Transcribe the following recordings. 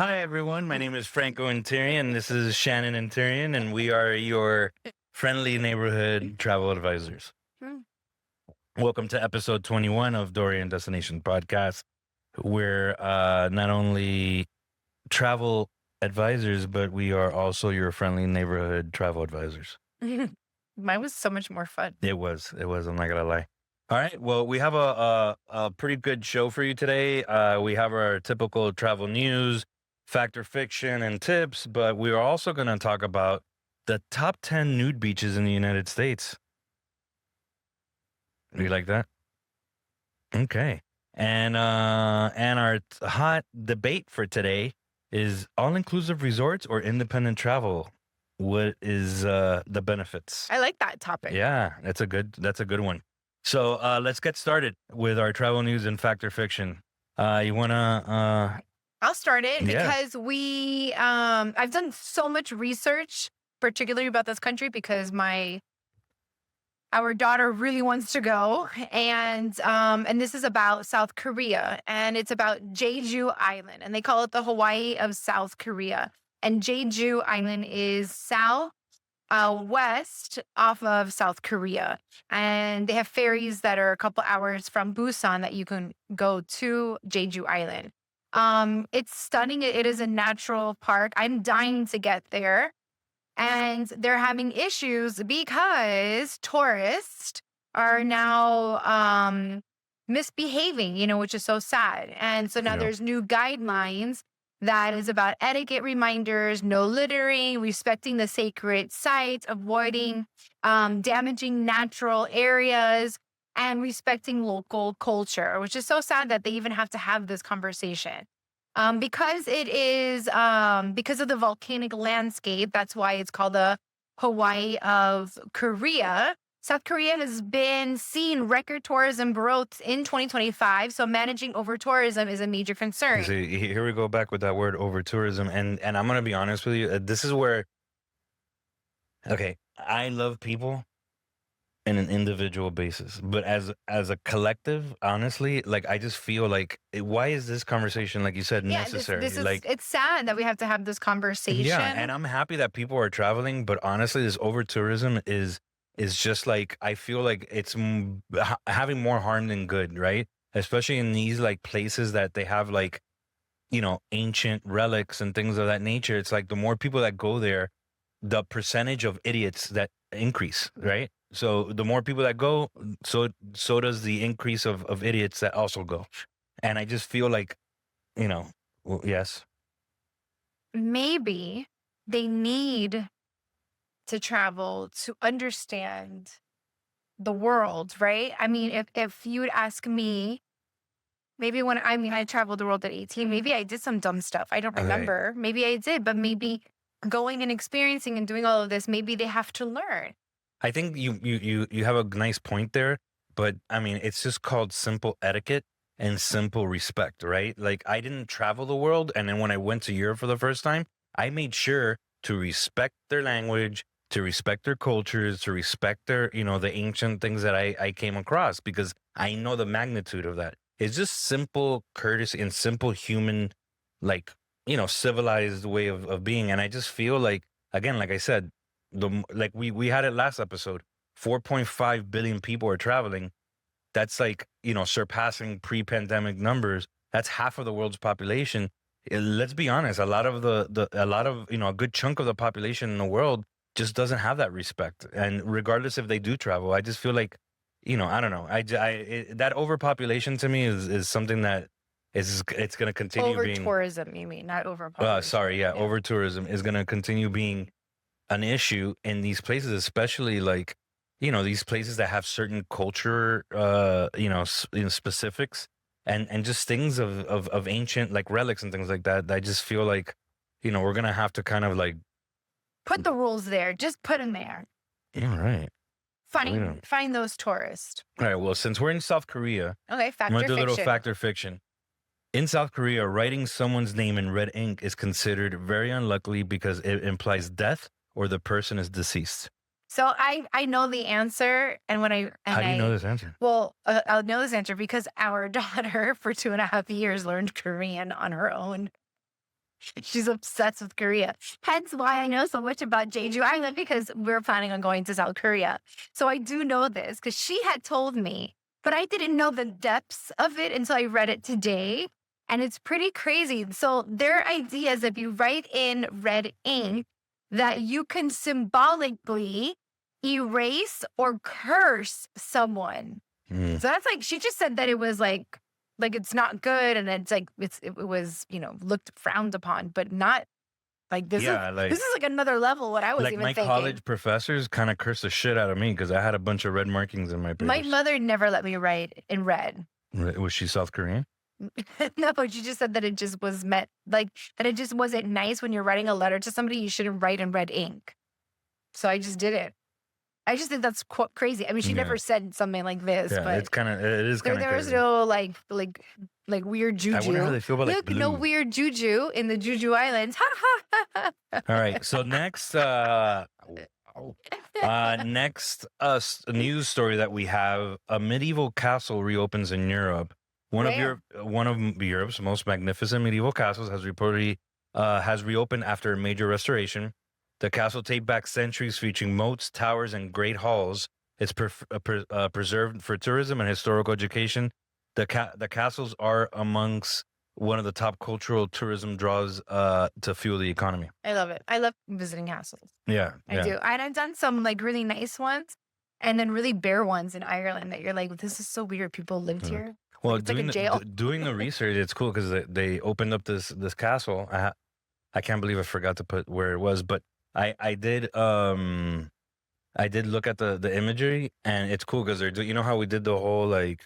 Hi, everyone. My name is Franco and Tyrion. This is Shannon and Tyrion, and we are your friendly neighborhood travel advisors. Hmm. Welcome to episode 21 of Dorian Destinations Podcast. We're not only travel advisors, but we are also your friendly neighborhood travel advisors. Mine was so much more fun. It was. I'm not gonna lie. All right. Well, we have a pretty good show for you today. We have our typical travel news, fact or fiction, and tips, but we are also going to talk about the top 10 nude beaches in the United States. Do you like that? Okay. And our hot debate for today is all-inclusive resorts or independent travel. What is the benefits? I like that topic. Yeah, that's a good one. So let's get started with our travel news and fact or fiction. You wanna? I'll start it Yeah. because I've done so much research, particularly about this country, because our daughter really wants to go, and this is about South Korea, and it's about Jeju Island, and they call it the Hawaii of South Korea. And Jeju Island is west off of South Korea. And they have ferries that are a couple hours from Busan that you can go to Jeju Island. It's stunning. It is a natural park. I'm dying to get there. And they're having issues because tourists are now misbehaving, which is so sad. And so now Yeah. there's new guidelines that is about etiquette reminders, no littering, respecting the sacred sites, avoiding damaging natural areas, and respecting local culture, which is so sad that they even have to have this conversation. Because it is because of the volcanic landscape, that's why it's called the Hawaii of Korea. South Korea has been seeing record tourism growth in 2025, so managing over tourism is a major concern. See, here we go back with that word over tourism, and I'm gonna be honest with you. This is where, okay, I love people in an individual basis, but as a collective, honestly, like I just feel like, why is this conversation, like you said, necessary? This is Like, it's sad that we have to have this conversation. yeah, and I'm happy that people are traveling, but honestly, this over tourism is just like, I feel like it's having more harm than good, right? Especially in these like places that they have like, ancient relics and things of that nature. It's like the more people that go there, the percentage of idiots that increase, right? So the more people that go, so does the increase of idiots that also go. And I just feel like, yes. Maybe they need to travel to understand the world, right? I mean, if you would ask me, maybe I traveled the world at 18, maybe I did some dumb stuff. I don't Okay. remember. Maybe I did, but maybe going and experiencing and doing all of this, maybe they have to learn. I think you have a nice point there, but I mean, it's just called simple etiquette and simple respect, right? Like I didn't travel the world, and then when I went to Europe for the first time, I made sure to respect their language, to respect their cultures, to respect their, the ancient things that I came across, because I know the magnitude of that. It's just simple courtesy and simple human, like, civilized way of being. And I just feel like, again, like I said, like we had it last episode, 4.5 billion people are traveling. That's like, surpassing pre-pandemic numbers. That's half of the world's population. Let's be honest, a lot of a good chunk of the population in the world just doesn't have that respect. And regardless if they do travel, I just feel like, I don't know. That overpopulation to me is something that it's going to continue Over being tourism, you mean, not over over tourism is going to continue being an issue in these places, especially like, these places that have certain culture, specifics and just things of ancient like relics and things like that. I just feel like, we're going to have to kind of like Put the rules there. Just put them there. all right. Find those tourists. All right. Well, since we're in South Korea, Okay, I'm fact going or to do a little fiction. fact or fiction. In South Korea, writing someone's name in red ink is considered very unlikely because it implies death or the person is deceased. So I know the answer, and How do you know this answer? Well, I'll know this answer because our daughter for 2.5 years learned Korean on her own. She's obsessed with Korea. Hence why I know so much about Jeju Island, because we're planning on going to South Korea. So I do know this because she had told me, but I didn't know the depths of it until I read it today. And it's pretty crazy. So their idea is if you write in red ink, that you can symbolically erase or curse someone. Mm. So that's like, she just said that it was like it's not good, and it's like it was, looked frowned upon, but not like this. Yeah, This is like another level. What I was like even my thinking. college professors kind of cursed the shit out of me because I had a bunch of red markings in my papers. My mother never let me write in red. Was she South Korean? No, she just said that it just was meant like that. It just wasn't nice when you're writing a letter to somebody. You shouldn't write in red ink. So I just did it. I just think that's crazy. I mean, she never said something like this, Yeah, but it is kind of there was crazy. no like weird juju. I wonder how they feel about like Look, blue. no weird juju in the Jeju Islands. All right, so next, news story that we have: a medieval castle reopens in Europe. One of Europe's most magnificent medieval castles has reopened after a major restoration. The castle dates back centuries, featuring moats, towers, and great halls. It's preserved for tourism and historical education. The castles are amongst one of the top cultural tourism draws to fuel the economy. I love it. I love visiting castles. Yeah, I do. And I've done some like really nice ones, and then really bare ones in Ireland that you're like, this is so weird. People lived here. Well, it's like a jail. Doing the research, it's cool because they opened up this castle. I can't believe I forgot to put where it was, but I did look at the imagery, and it's cool because you know how we did the whole like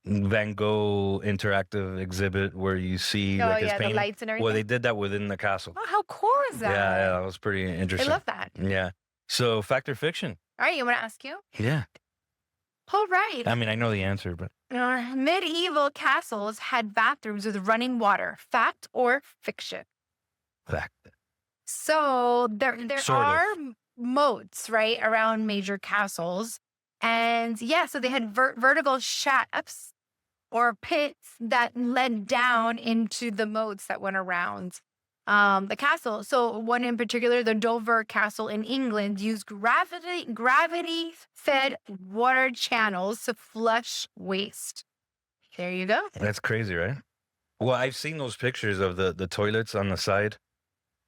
Van Gogh interactive exhibit where you see like his painting. The lights and everything. Well, they did that within the castle. Oh, how cool is that? Yeah, that was pretty I interesting. love that. Yeah. So, fact or fiction? All right, you want to ask you? Yeah. All right. I mean, I know the answer, but Medieval castles had bathrooms with running water. Fact or fiction? fact. So there Sort of. are moats, right, around major castles. And yeah, so they had vertical shafts or pits that led down into the moats that went around the castle. So one in particular, the Dover Castle in England, used gravity-fed water channels to flush waste. There you go. That's crazy, right? Well, I've seen those pictures of the toilets on the side.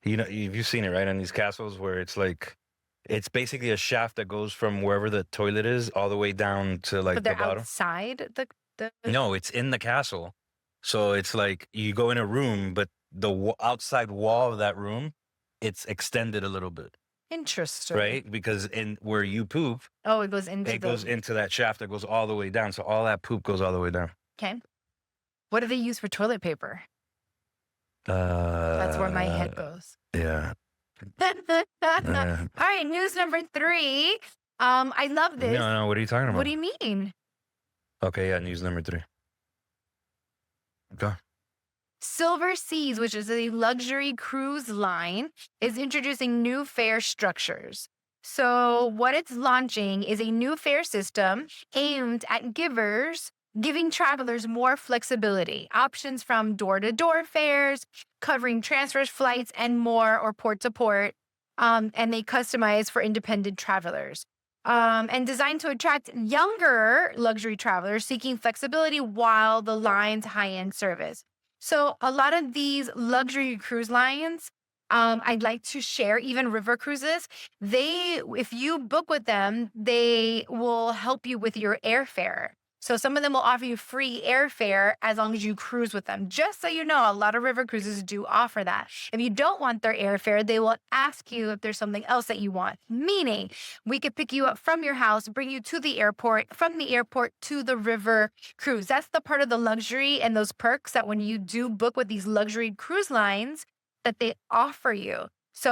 You know, you've seen it, right? On these castles where it's like, it's basically a shaft that goes from wherever the toilet is all the way down to like But the they're bottom. outside the No, it's in the castle. So it's like you go in a room, but the outside wall of that room, it's extended a little bit, Interesting. right? Because in where you poop, Oh, it goes into it goes into that shaft that goes all the way down. So all that poop goes all the way down. Okay. What do they use for toilet paper? That's where my head goes. Yeah. All right, news number 3. I love this. No, what are you talking about? What do you mean? Okay, yeah, news number 3. Go. Silver Seas, which is a luxury cruise line, is introducing new fare structures. So what it's launching is a new fare system aimed at giving travelers more flexibility. Options from door-to-door fares, covering transfer flights and more, or port-to-port. And they customize for independent travelers. And designed to attract younger luxury travelers seeking flexibility while the line's high-end service. So a lot of these luxury cruise lines, I'd like to share, even river cruises, if you book with them, they will help you with your airfare. So some of them will offer you free airfare as long as you cruise with them. Just so you know, a lot of river cruises do offer that. If you don't want their airfare, they will ask you if there's something else that you want. Meaning, we could pick you up from your house, bring you to the airport, from the airport to the river cruise. That's the part of the luxury and those perks that when you do book with these luxury cruise lines, that they offer you. So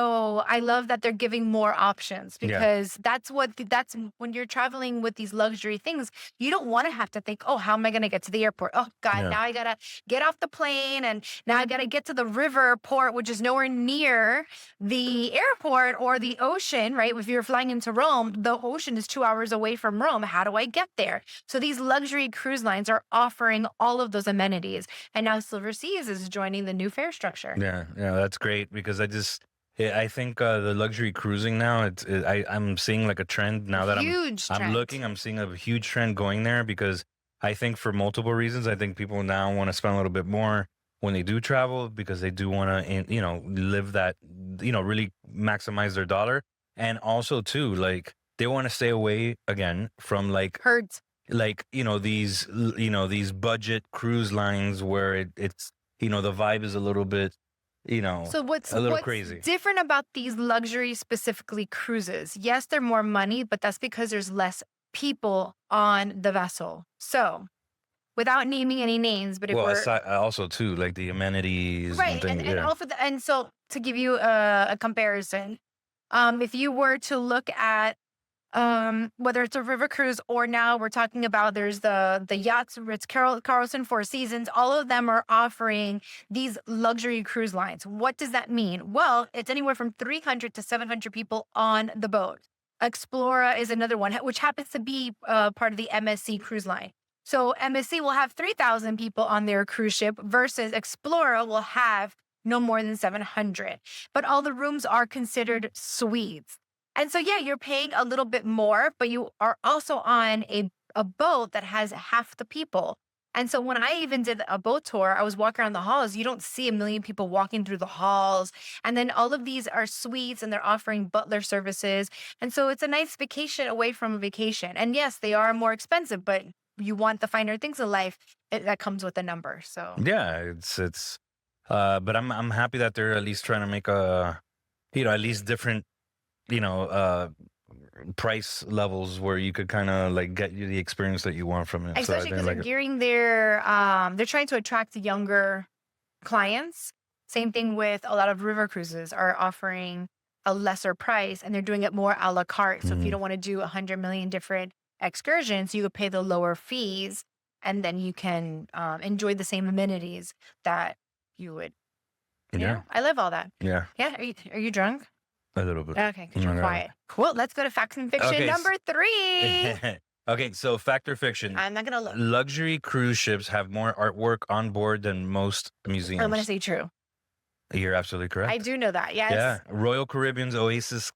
I love that they're giving more options Yeah. because that's when you're traveling with these luxury things, you don't want to have to think, oh, how am I going to get to the airport? Oh God, Yeah. now I gotta get off the plane and now I gotta get to the river port, which is nowhere near the airport or the ocean, right? If you're flying into Rome, the ocean is 2 hours away from Rome. How do I get there? So these luxury cruise lines are offering all of those amenities. And now Silver Seas is joining the new fare structure. Yeah. Yeah. That's great because I think the luxury cruising now, I'm seeing like a trend now that Huge I'm trend. looking, I'm seeing a huge trend going there because I think for multiple reasons, I think people now want to spend a little bit more when they do travel because they do want to, live that, really maximize their dollar. And also too, like they want to stay away again from Herds. these budget cruise lines where it's, the vibe is a little bit, So what's a little what's crazy. different about these luxury specifically cruises? Yes, they're more money, but that's because there's less people on the vessel. So without naming any names, but if Well, we're aside, also too, like the amenities and right, things. and Yeah. also and so to give you a comparison, if you were to look at whether it's a river cruise or now we're talking about there's the yachts, Carlson, Four Seasons, all of them are offering these luxury cruise lines. What does that mean? Well, it's anywhere from 300 to 700 people on the boat. Explora is another one, which happens to be part of the MSC cruise line. So MSC will have 3,000 people on their cruise ship versus Explora will have no more than 700. But all the rooms are considered suites. And so, yeah, you're paying a little bit more, but you are also on a boat that has half the people. And so when I even did a boat tour, I was walking around the halls. You don't see a million people walking through the halls. And then all of these are suites and they're offering butler services. And so it's a nice vacation away from a vacation. And yes, they are more expensive, but you want the finer things in life that comes with a number. So Yeah, but I'm happy that they're at least trying to make at least different, you know, uh, price levels where you could kind of like get you the experience that you want from it. So I especially think because they're like, gearing they're trying to attract younger clients. Same thing with a lot of river cruises are offering a lesser price and they're doing it more a la carte. So if you mm, don't want to do 100 million different excursions, you could pay the lower fees and then you can enjoy the same amenities that you would. yeah, I love all that. yeah, Yeah. Are you drunk? a little bit. Okay, because Oh you're my God. quiet. Cool. Let's go to fact and fiction Okay. number 3. Okay, so fact or fiction? I'm not going to look. Luxury cruise ships have more artwork on board than most I'm going to museums. say true. You're absolutely correct. I do know that. Yes. Yeah, Royal Caribbean's Oasis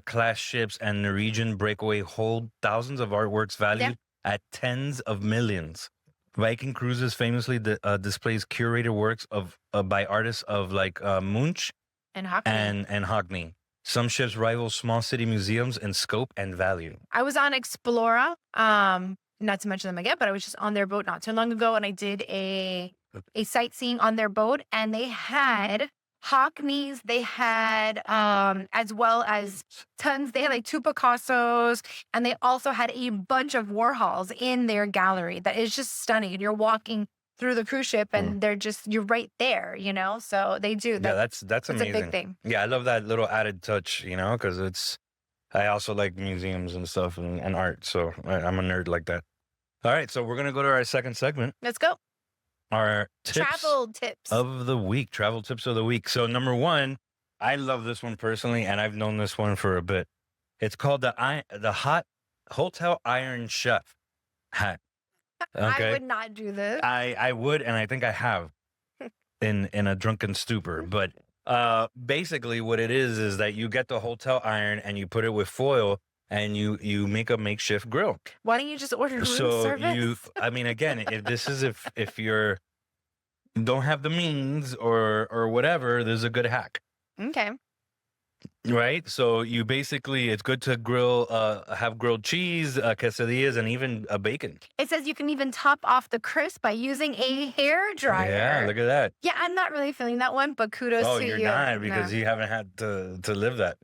class ships and Norwegian Breakaway hold thousands of artworks valued at tens of millions. Viking Cruises famously displays curated works of by artists of like Munch And hockey. and Hockney. Some ships rival small city museums in scope and value. I was on Explora, not to mention them again, but I was just on their boat not too long ago, and I did a sightseeing on their boat, and they had Hockneys, they had as well as tons. They had like 2 Picassos, and they also had a bunch of Warhols in their gallery. That is just stunning. You're walking through the cruise ship, and you're right there. So they do. Yeah, that's It's amazing. a big thing. Yeah, I love that little added touch, because I also like museums and stuff and art. So I'm a nerd like that. All right, so we're going to go to our second segment, Let's go. our tips Travel tips. of the week, travel tips of the week. So number 1, I love this one personally, and I've known this one for a bit. It's called the hot hotel iron chef hat. Okay. I would not do this. I would, and I think I have in a drunken stupor. But basically, what it is that you get the hotel iron and you put it with foil, and you make a makeshift grill. Why don't you just order room So service? I mean, again, if you're don't have the means or whatever, there's a good hack. Okay. Right, so you basically, it's good to grill, have grilled cheese, quesadillas, and even a bacon. It says you can even top off the crisp by using a hair dryer. Yeah, look at that. Yeah, I'm not really feeling that one, but kudos Oh, to you're you. not because No. you haven't had to live that.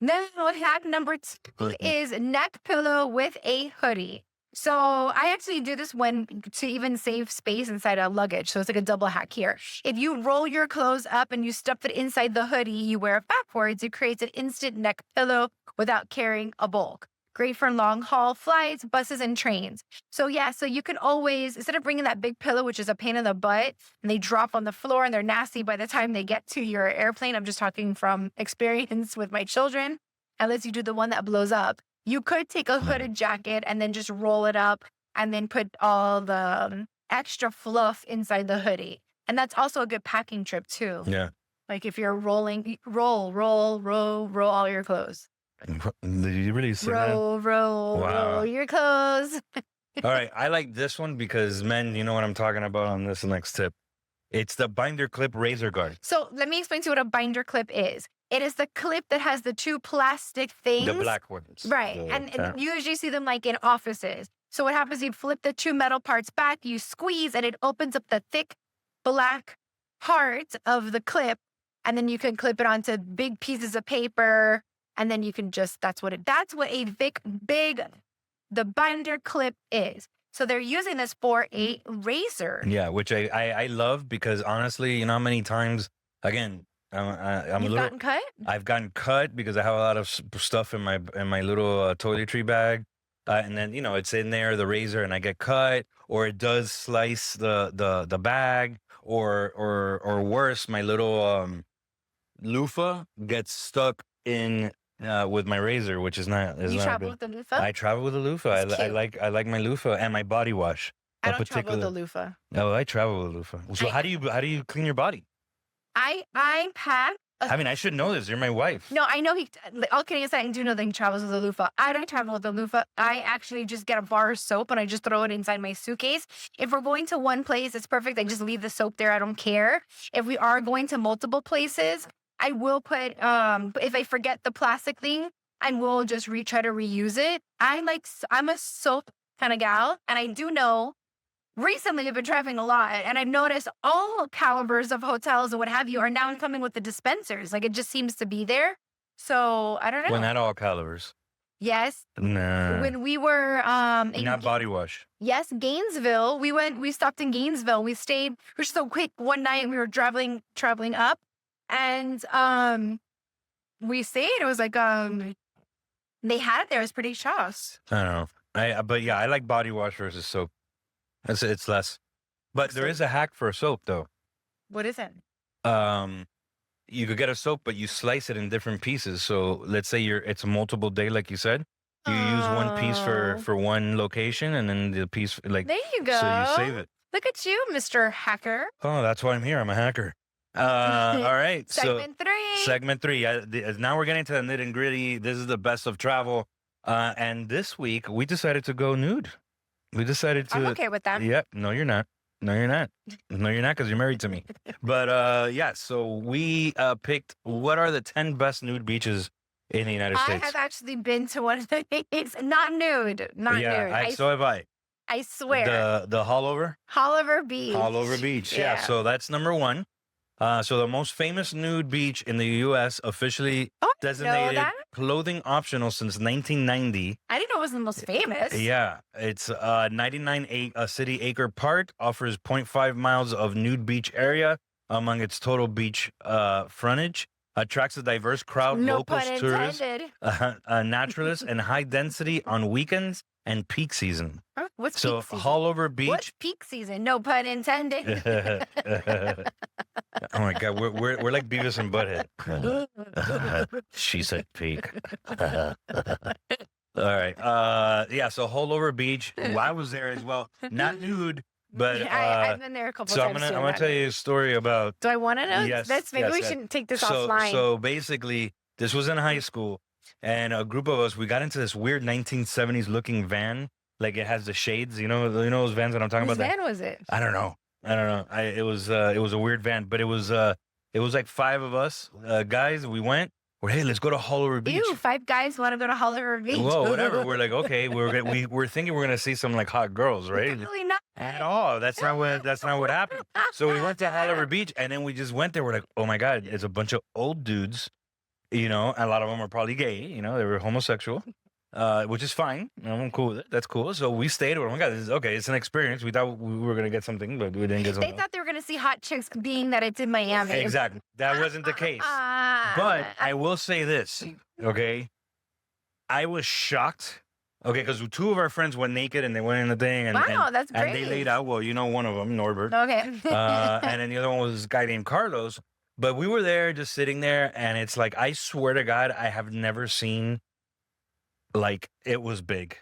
No, hack number 2 is neck pillow with a hoodie. So I actually do this when to even save space inside a luggage. So it's like a double hack here. If you roll your clothes up and you stuff it inside the hoodie you wear backwards, it creates an instant neck pillow without carrying a bulk. Great for long haul flights, buses, and trains. So yeah, so you can always, instead of bringing that big pillow, which is a pain in the butt, and they drop on the floor and they're nasty by the time they get to your airplane. I'm just talking from experience with my children. Unless you do the one that blows up. You could take a hooded jacket and then just roll it up and then put all the extra fluff inside the hoodie. And that's also a good packing trip too. Yeah. Like if you're rolling, roll all your clothes. Did you really say that? Roll your clothes. All right. I like this one because, men, you know what I'm talking about on this next tip. It's the binder clip razor guard. So let me explain to you what a binder clip is. It is the clip that has the two plastic things. The black ones. Right. And you usually see them like in offices. So what happens, you flip the two metal parts back, you squeeze, and it opens up the thick black part of the clip. And then you can clip it onto big pieces of paper. And then you can just, that's what a the binder clip is. So they're using this for a razor. Yeah, which I love because honestly, you know how many times, again, I'm You've gotten cut? I've gotten cut because I have a lot of stuff in my little toiletry bag, and then it's in there, the razor, and I get cut, or it does slice the bag, or worse, my little loofah gets stuck in with my razor, which is not. You not travel good. with the loofah? I travel with a loofah. That's cute. I like my loofah and my body wash. I don't travel with the loofah. Oh, I travel with a loofah. So how do you clean your body? I pack. I mean, I should know this. You're my wife. No, I know all kidding aside, I do know that he travels with a loofah. I don't travel with a loofah. I actually just get a bar of soap and I just throw it inside my suitcase. If we're going to one place, it's perfect. I just leave the soap there. I don't care. If we are going to multiple places, I will put, if I forget the plastic thing, I will just try to reuse it. I'm a soap kind of gal, and I do know recently I've been traveling a lot, and I've noticed all calibers of hotels and what have you are now coming with the dispensers. Like it just seems to be there. So I don't know. Well, not all calibers. Yes. Nah. When we were not body wash. Yes, Gainesville. We stopped in Gainesville. We stayed, which is so quick. One night we were traveling up, and we stayed. It was like they had it there. It was pretty shocked. I don't know. But yeah, I like body wash versus soap. It's less. But there is a hack for a soap though. What is it? You could get a soap, but you slice it in different pieces. So let's say it's a multiple day, like you said. You use one piece for one location, and then the piece there you go. So you save it. Look at you, Mr. Hacker. Oh, that's why I'm here. I'm a hacker. All right. Segment three. Now we're getting to the nitty and gritty. This is the best of travel. And this week we decided to go nude. We decided to. I'm okay with that. Yeah. No, you're not. No, you're not. No, you're not, because you're married to me. But yeah, so we picked what are the 10 best nude beaches in the United States. I have actually been to one of the It's not nude. Not nude. So have I. I swear. The Haulover? Haulover Beach. Haulover Beach. Yeah. So that's number one. So the most famous nude beach in the U.S. officially designated clothing optional since 1990. I didn't know it was the most famous. Yeah, it's 99 city acre park, offers 0.5 miles of nude beach area among its total beach frontage, attracts a diverse crowd, locals, tourists, naturalists, and high density on weekends and peak season. What's peak season? Haulover Beach. What's peak season? No pun intended. Oh my God, we're like Beavis and Butthead. She said peak. All right. Yeah. So Haulover Beach. Well, I was there as well. Not nude, but I've been there a couple times. I'm gonna tell you a story about. Do I want to know? Yes. Maybe we shouldn't take this offline. So basically, this was in high school, and a group of us, we got into this weird 1970s looking van. Like it has the shades, you know those vans that I'm talking about. What van was it? I don't know. It was a weird van, but it was like 5 of us guys. We went. Hey, let's go to Haulover Beach. Ew, 5 guys want to go to Haulover Beach. Whoa, whatever. We're like, okay, we're thinking we're gonna see some like hot girls, right? Really not at all. That's not what happened. So we went to Haulover Beach, and then we just went there. We're like, oh my God, it's a bunch of old dudes. A lot of them are probably gay. They were homosexual. which is fine. I'm cool with it. That's cool. So we stayed. Oh my God, this is okay. It's an experience. We thought we were gonna get something, but we didn't get They something. thought they were going to see hot chicks, being that it's in Miami. Exactly. That wasn't the case. But I will say this, okay? I was shocked. Okay, because two of our friends went naked and they went in the thing and, Wow, that's and they great. laid out. Well, you know, one of them, Norbert. Okay. And then the other one was this guy named Carlos. But we were there just sitting there, and it's like, I swear to God, I have never seen, like, it was big.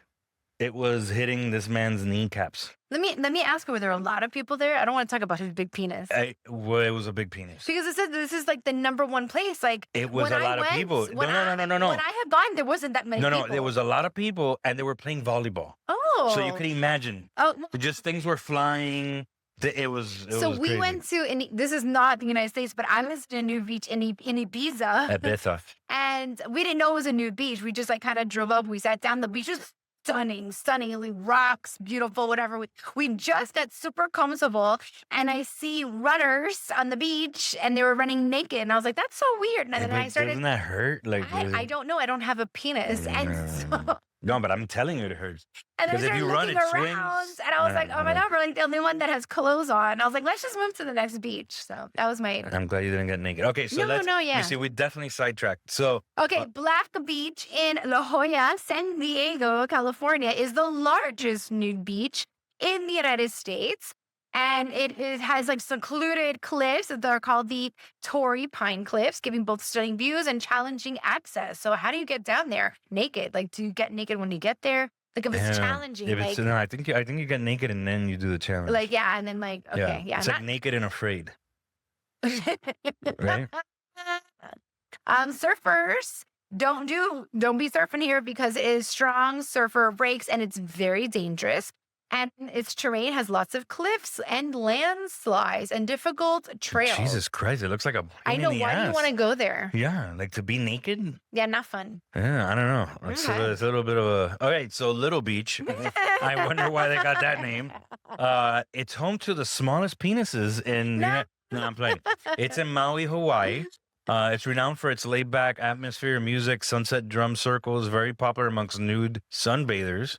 It was hitting this man's kneecaps. Let me ask you, were there a lot of people there? I don't want to talk about his big penis. Well, it was a big penis. Because it says this is like the #1 place. Like, It was a lot of people. No. When I have gone, there wasn't that many people. No, there was a lot of people, and they were playing volleyball. Oh. So you could imagine. Oh. Just things were flying. It was So we crazy. went to, this is not the United States, but I was in a nude beach in Ibiza. Ibiza. And we didn't know it was a nude beach. We just like kind of drove up. We sat down. The beach was stunningly rocks, beautiful, whatever. We just got super comfortable, and I see runners on the beach, and they were running naked, and I was like, "That's so weird." And then I started. Doesn't that hurt? Like I don't know. I don't have a penis, and so. No, but I'm telling you, it hurts. And I Because if started you run, looking it around, swings. and I was like, "Oh my God, we're like the only one that has clothes on." I was like, "Let's just move to the next beach." So that was my. I'm glad you didn't get naked. Okay, so Yeah. You see, we definitely sidetracked. So Okay, Black Beach in La Jolla, San Diego, California, is the largest nude beach in the United States. And it has like secluded cliffs that are called the Torrey Pine Cliffs, giving both stunning views and challenging access. So how do you get down there naked? Like, do you get naked when you get there? Like, if it's challenging, if like, it's, no, I think you get naked and then you do the challenge. like, yeah, and then like, okay, yeah. It's like naked and afraid, right? Surfers don't be surfing here because it is strong surfer breaks and it's very dangerous. And its terrain has lots of cliffs and landslides and difficult trails. Jesus Christ, it looks like a pain I know. in the Why do you ass. want to go there? Yeah, like to be naked. Yeah, not fun. Yeah, I don't know. It's Okay. a little bit of a. All right, so Little Beach. I wonder why they got that name. It's home to the smallest penises in. No. No, I'm playing. It's in Maui, Hawaii. It's renowned for its laid-back atmosphere, music, sunset drum circles, very popular amongst nude sunbathers.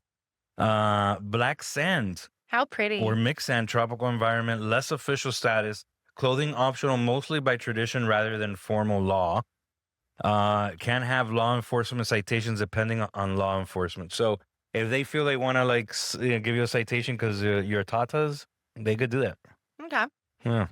Black sand How pretty. or mixed sand, tropical environment, less official status, clothing optional mostly by tradition rather than formal law. Can have law enforcement citations depending on law enforcement. So if they feel they want to like give you a citation because you're tatas, they could do that. Okay. Yeah.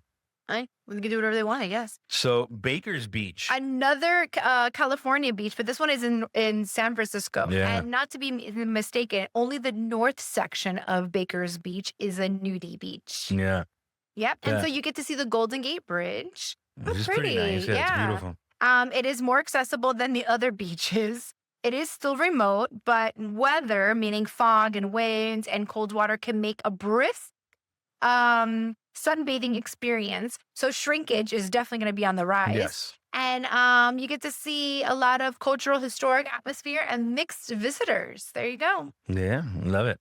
We can do whatever they want, I guess. So Baker's Beach. Another California beach, but this one is in San Francisco. Yeah. And not to be mistaken, only the north section of Baker's Beach is a nudie beach. Yeah. Yep. And Yeah. so you get to see the Golden Gate Bridge. Which is pretty. pretty nice. Yeah, Yeah. it's beautiful. It is more accessible than the other beaches. It is still remote, but weather, meaning fog and winds and cold water, can make a brisk sunbathing experience. So shrinkage is definitely going to be on the rise. Yes. And you get to see a lot of cultural, historic atmosphere and mixed visitors. There you go. Yeah, love it.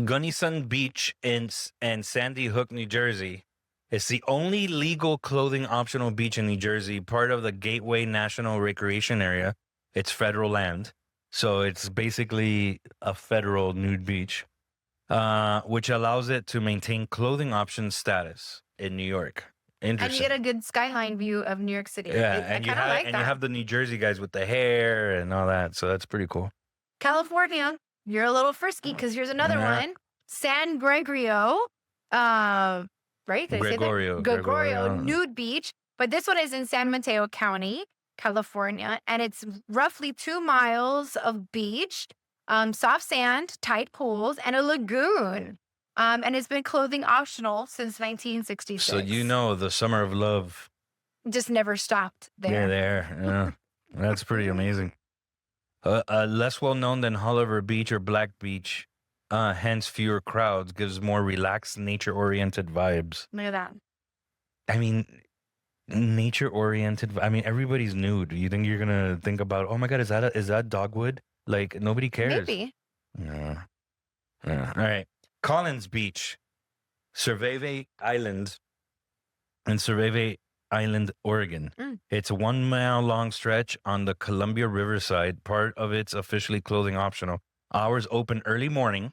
Gunnison Beach in Sandy Hook, New Jersey. It's the only legal clothing optional beach in New Jersey, part of the Gateway National Recreation Area. It's federal land. So it's basically a federal nude beach, which allows it to maintain clothing option status in New York. And Interesting. you get a good skyline view of New York City. Yeah, I and you kind of have like that. you have the New Jersey guys with the hair and all that. So that's pretty cool. California, you're a little frisky because here's another Yeah. one. San Gregorio, right? Did I say that? Gregorio. Gregorio Nude Beach. But this one is in San Mateo County, California. And it's roughly 2 miles of beach, soft sand, tide pools, and a lagoon. And it's been clothing optional since 1966. So you know the summer of love. Just never stopped there. Yeah. That's pretty amazing. Less well known than Haulover Beach or Black Beach, hence fewer crowds, gives more relaxed, nature-oriented vibes. Look at that. I mean, nature-oriented. I mean, everybody's nude. You think you're gonna think about? Oh my God, is that dogwood? Like nobody cares. Maybe. Yeah. All right. Collins Beach, Cerveve Island, and Cerveve Island, Oregon. Mm. It's a 1 mile long stretch on the Columbia Riverside. Part of it's officially clothing optional. Hours open early morning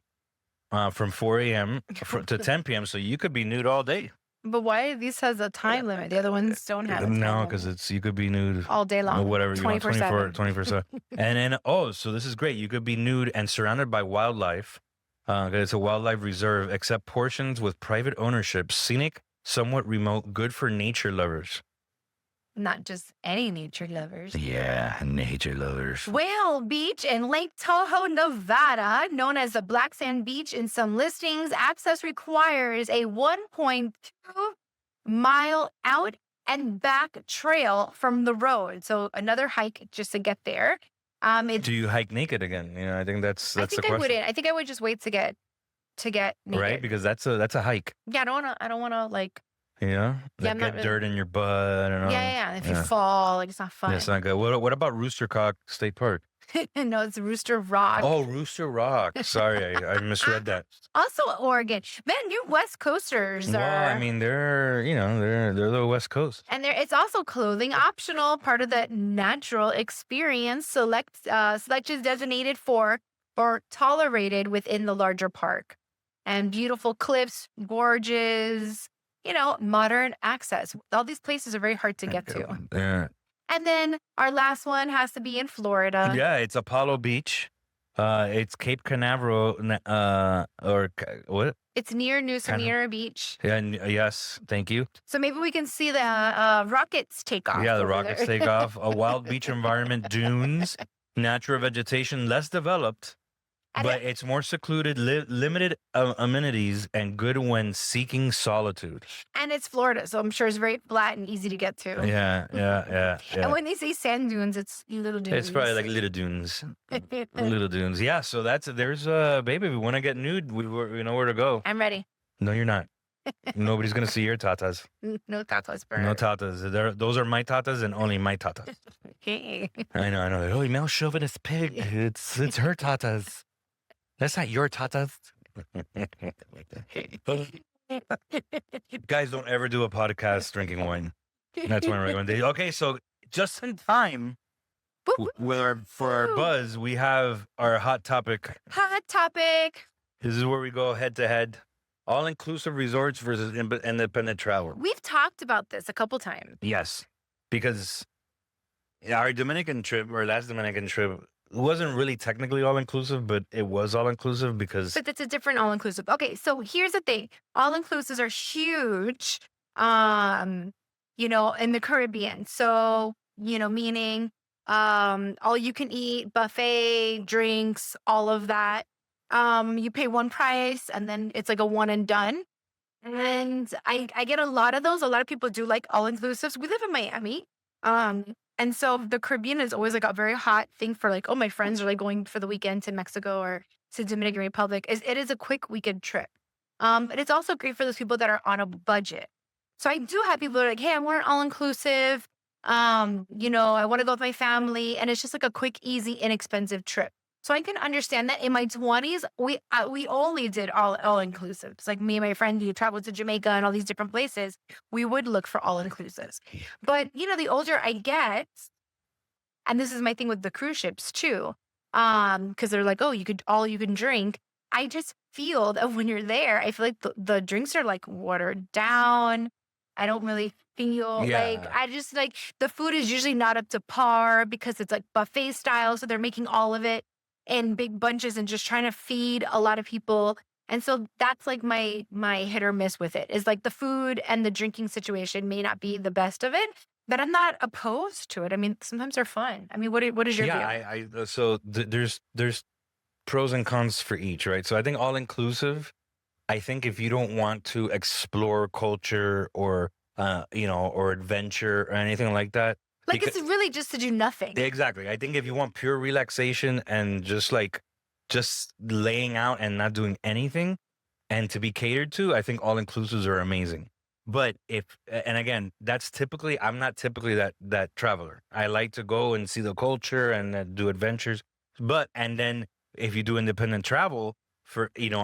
from 4 a.m. to 10 p.m. So you could be nude all day. But why these has a time limit? The other ones don't have a time No, limit. because you could be nude all day or long. whatever you want, 24/7. 24/7. And then, so this is great. You could be nude and surrounded by wildlife. 'Cause it's a wildlife reserve, except portions with private ownership, scenic, somewhat remote, good for nature lovers. Not just any nature lovers. Yeah, nature lovers. Whale Beach in Lake Tahoe, Nevada, known as the Black Sand Beach in some listings, access requires a 1.2 mile out and back trail from the road. So another hike just to get there. Do you hike naked again? I think that's I the think I question, wouldn't. I think I would just wait to get naked. right? Because that's a hike. Yeah, I don't wanna like Yeah, Yeah, I'm not get really- dirt in your butt and all. yeah. If you yeah. fall, like it's not fun. That's not good. What about Rooster Cock State Park? No, it's Rooster Rock. Oh, Rooster Rock. Sorry, I misread that. Also Oregon. Man, you West Coasters Well, are I mean, they're the West Coast. and it's also clothing optional, part of the natural experience. Selections designated for or tolerated within the larger park. And beautiful cliffs, gorges, modern access. All these places are very hard to get to. Yeah. And then our last one has to be in Florida. Yeah, it's Apollo Beach. It's Cape Canaveral, what? It's near Nusa Beach. Yeah, yes, thank you. So maybe we can see the rockets take off. Yeah, the over rockets there. take off. A wild beach environment, dunes, natural vegetation, less developed, And but it's more secluded, limited amenities, and good when seeking solitude. And it's Florida, so I'm sure it's very flat and easy to get to. Yeah. And when they say sand dunes, it's little dunes. It's probably like little dunes. Little dunes. Yeah, so there's baby, if we want to get nude, we know where to go. I'm ready. No, you're not. Nobody's going to see your tatas. No tatas burn. No tatas. Those are my tatas and only my tatas. Okay. I know. Oh, male chauvinist pig. It's her tatas. That's not your tatas. Guys, don't ever do a podcast drinking wine. That's one recommendation. Okay, so just in time, for our buzz, we have our hot topic. Hot topic. This is where we go head to head. All-inclusive resorts versus independent travel. We've talked about this a couple times. Yes, because our Dominican trip, our last Dominican trip, wasn't really technically all-inclusive, but it was all-inclusive because... But it's a different all-inclusive. Okay, so here's the thing. All-inclusives are huge, in the Caribbean. So, meaning all you can eat, buffet, drinks, all of that. You pay one price and then it's like a one and done. And I get a lot of those. A lot of people do like all-inclusives. We live in Miami. And so the Caribbean is always like a very hot thing for like, oh, my friends are like going for the weekend to Mexico or to Dominican Republic. It is a quick weekend trip. But it's also great for those people that are on a budget. So I do have people that are like, hey, I want an all-inclusive. I want to go with my family. And it's just like a quick, easy, inexpensive trip. So I can understand that. In my 20s, we only did all-inclusives. Like me and my friend who traveled to Jamaica and all these different places, we would look for all-inclusives. But, the older I get, and this is my thing with the cruise ships too, because they're like, oh, you can drink. I just feel that when you're there, I feel like the drinks are like watered down. I don't really feel I just like the food is usually not up to par because it's like buffet style. So they're making all of it in big bunches and just trying to feed a lot of people. And so that's like my hit or miss with it is like the food and the drinking situation may not be the best of it, but I'm not opposed to it. I mean, sometimes they're fun. I mean, what is your view? So there's pros and cons for each, right? So I think all inclusive, I think if you don't want to explore culture or or adventure or anything like that, like it's really just to do nothing. Exactly. I think if you want pure relaxation and just laying out and not doing anything and to be catered to, I think all inclusives are amazing. But and again, I'm not typically that traveler. I like to go and see the culture and do adventures. And then if you do independent travel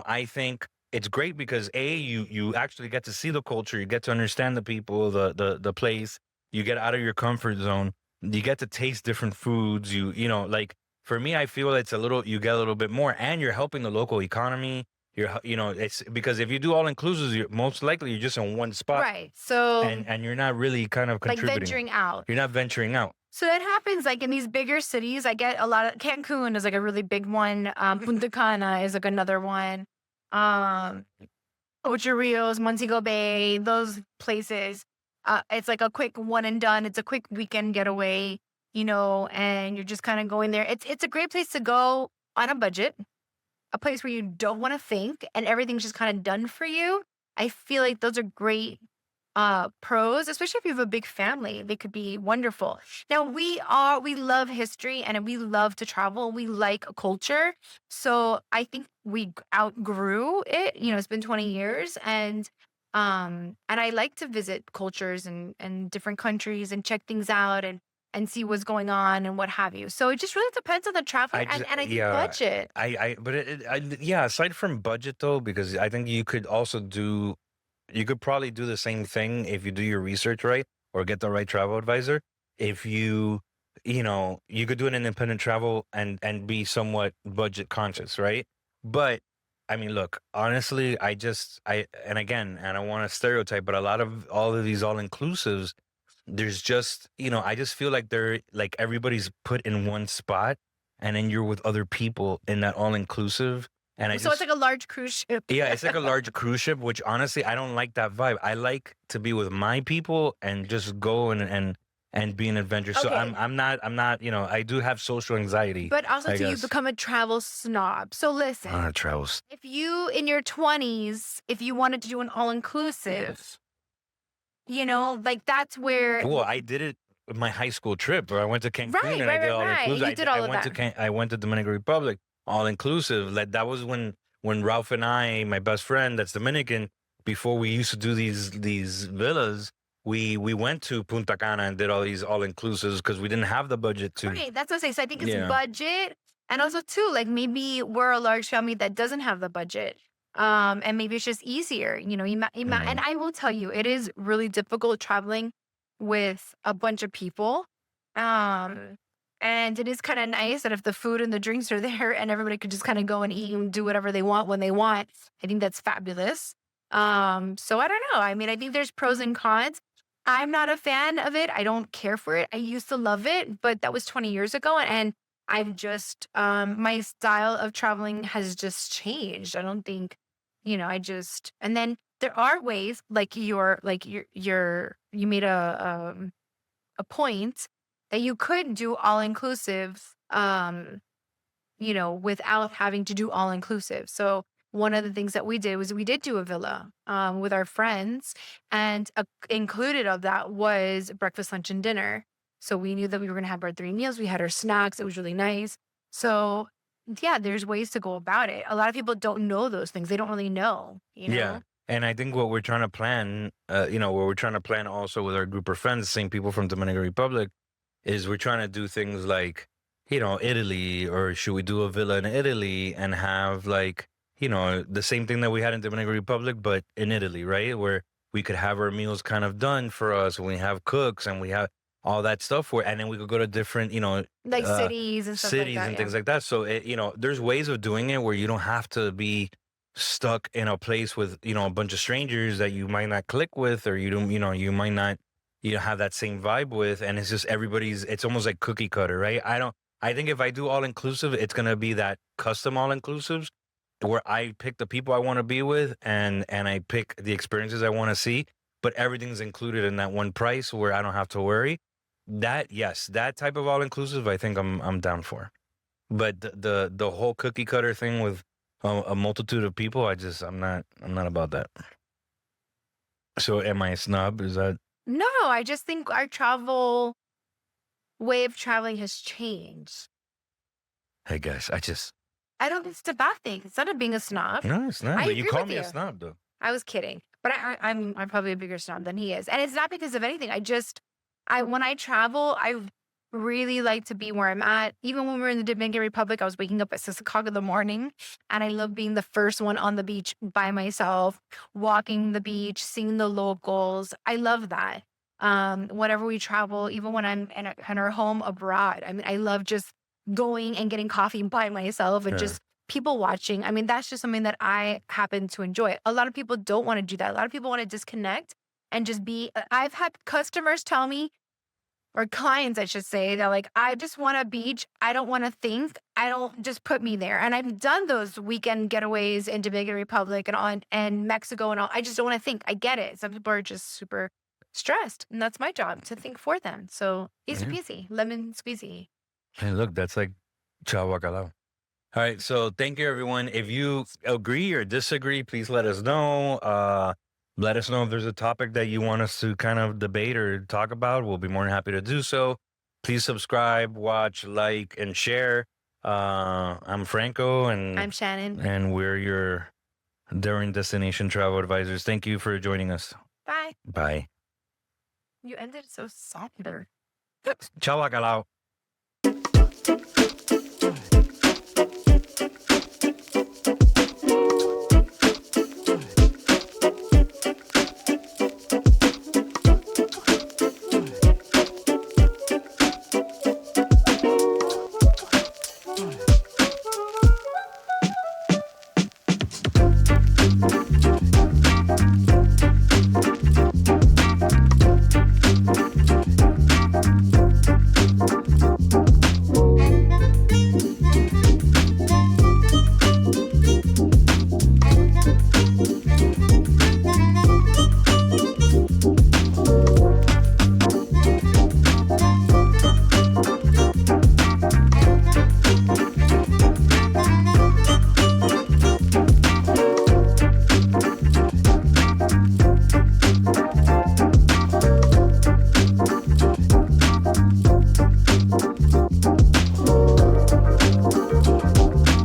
I think it's great because you actually get to see the culture, you get to understand the people, the place, you get out of your comfort zone, you get to taste different foods. Like for me, I feel it's a little you get a little bit more, and you're helping the local economy. It's because if you do all inclusives, you're most likely you're just in one spot, Right. So and you're not really kind of like contributing. venturing out. You're not venturing out. So that happens like in these bigger cities. I get a lot of Cancun is like a really big one. Punta Cana is like another one. Um, Ocho Rios, Montego Bay, those places. It's like a quick one and done. It's a quick weekend getaway, and you're just kind of going there. It's a great place to go on a budget, a place where you don't want to think and everything's just kind of done for you. I feel like those are great pros, especially if you have a big family. They could be wonderful. Now we love history and we love to travel. We like culture. So I think we outgrew it. It's been 20 years and I like to visit cultures and different countries and check things out and see what's going on and what have you. So it just really depends on the traveler I just and I think yeah. budget. But yeah, aside from budget though, because I think you could probably do the same thing if you do your research right or get the right travel advisor. If you could do an independent travel and be somewhat budget conscious, right? But I mean, look, honestly, and again, I don't want to stereotype, but a lot of all of these all inclusives, there's just, I just feel like they're like everybody's put in one spot and then you're with other people in that all inclusive. And So it's like a large cruise ship. yeah, it's like a large cruise ship, which honestly, I don't like that vibe. I like to be with my people and just go and be an adventure. So Okay. I'm not, I do have social anxiety. But also I you guess. become a travel snob. So listen, Travels. if you in your 20s, if you wanted to do an all-inclusive, like that's where Well, I did it with my high school trip where I went to Cancun Right, and I right, did right, all right. inclusive. You did all I of went that. I went to Dominican Republic, all inclusive. Like that was when Ralph and I, my best friend that's Dominican, before we used to do these villas, we went to Punta Cana and did all these all inclusives because we didn't have the budget to. Right, that's what I say. So I think it's Yeah. budget, and also too, like maybe we're a large family that doesn't have the budget, and maybe it's just easier. And I will tell you, it is really difficult traveling with a bunch of people, and it is kind of nice that if the food and the drinks are there and everybody could just kind of go and eat and do whatever they want when they want. I think that's fabulous. So I don't know. I mean, I think there's pros and cons. I'm not a fan of it. I don't care for it. I used to love it, but that was 20 years ago. And I've just, my style of traveling has just changed. I don't think, and then there are ways you made a point that you could do all inclusive, without having to do all inclusive. So one of the things that we did was we did do a villa with our friends, and included of that was breakfast, lunch, and dinner. So we knew that we were going to have our 3 meals. We had our snacks. It was really nice. So yeah, there's ways to go about it. A lot of people don't know those things. They don't really know. Yeah. And I think what we're trying to plan, also with our group of friends, the same people from Dominican Republic, is we're trying to do things like, Italy, or should we do a villa in Italy and have the same thing that we had in Dominican Republic, but in Italy, right? Where we could have our meals kind of done for us, and we have cooks and we have all that stuff and then we could go to different, like cities and stuff like cities that. and things like that. So there's ways of doing it where you don't have to be stuck in a place with, a bunch of strangers that you might not click with, or you might not, have that same vibe with. And it's just it's almost like cookie cutter, right? I think if I do all inclusive, it's going to be that custom all inclusives where I pick the people I want to be with and I pick the experiences I want to see, but everything's included in that one price where I don't have to worry. That type of all inclusive, I think I'm down for. But the whole cookie cutter thing with a multitude of people, I'm not about that. So am I a snob? Is that? No, I just think our way of traveling has changed. I guess I don't think it's a bad thing. It's not a being a snob. No, it's not. I But you agree call with me a you. snob though. I was kidding, but I'm probably a bigger snob than he is, and it's not because of anything. When I travel, really like to be where I'm at. Even when we were in the Dominican Republic, I was waking up at 6 o'clock in the morning, and I love being the first one on the beach by myself, walking the beach, seeing the locals. I love that. Whenever we travel, even when I'm in our home abroad, I mean, I love just going and getting coffee by myself and Yeah. just people watching. I mean, that's just something that I happen to enjoy. A lot of people don't want to do that. A lot of people want to disconnect and just be. I've had customers tell me, or clients, I should say, they're like, I just want a beach. I don't want to think. I don't just put me there. And I've done those weekend getaways in Dominican Republic and on and Mexico and all. I just don't want to think. I get it. Some people are just super stressed, and that's my job to think for them. So easy Yeah. peasy, lemon squeezy. Hey, look, that's like chao bacalao. All right, so thank you, everyone. If you agree or disagree, please let us know. Let us know if there's a topic that you want us to kind of debate or talk about. We'll be more than happy to do so. Please subscribe, watch, like, and share. I'm Franco, I'm and Shannon. we're your Dorian Destination Travel Advisors. Thank you for joining us. Bye. Bye. You ended so soft. Ciao, bacalao.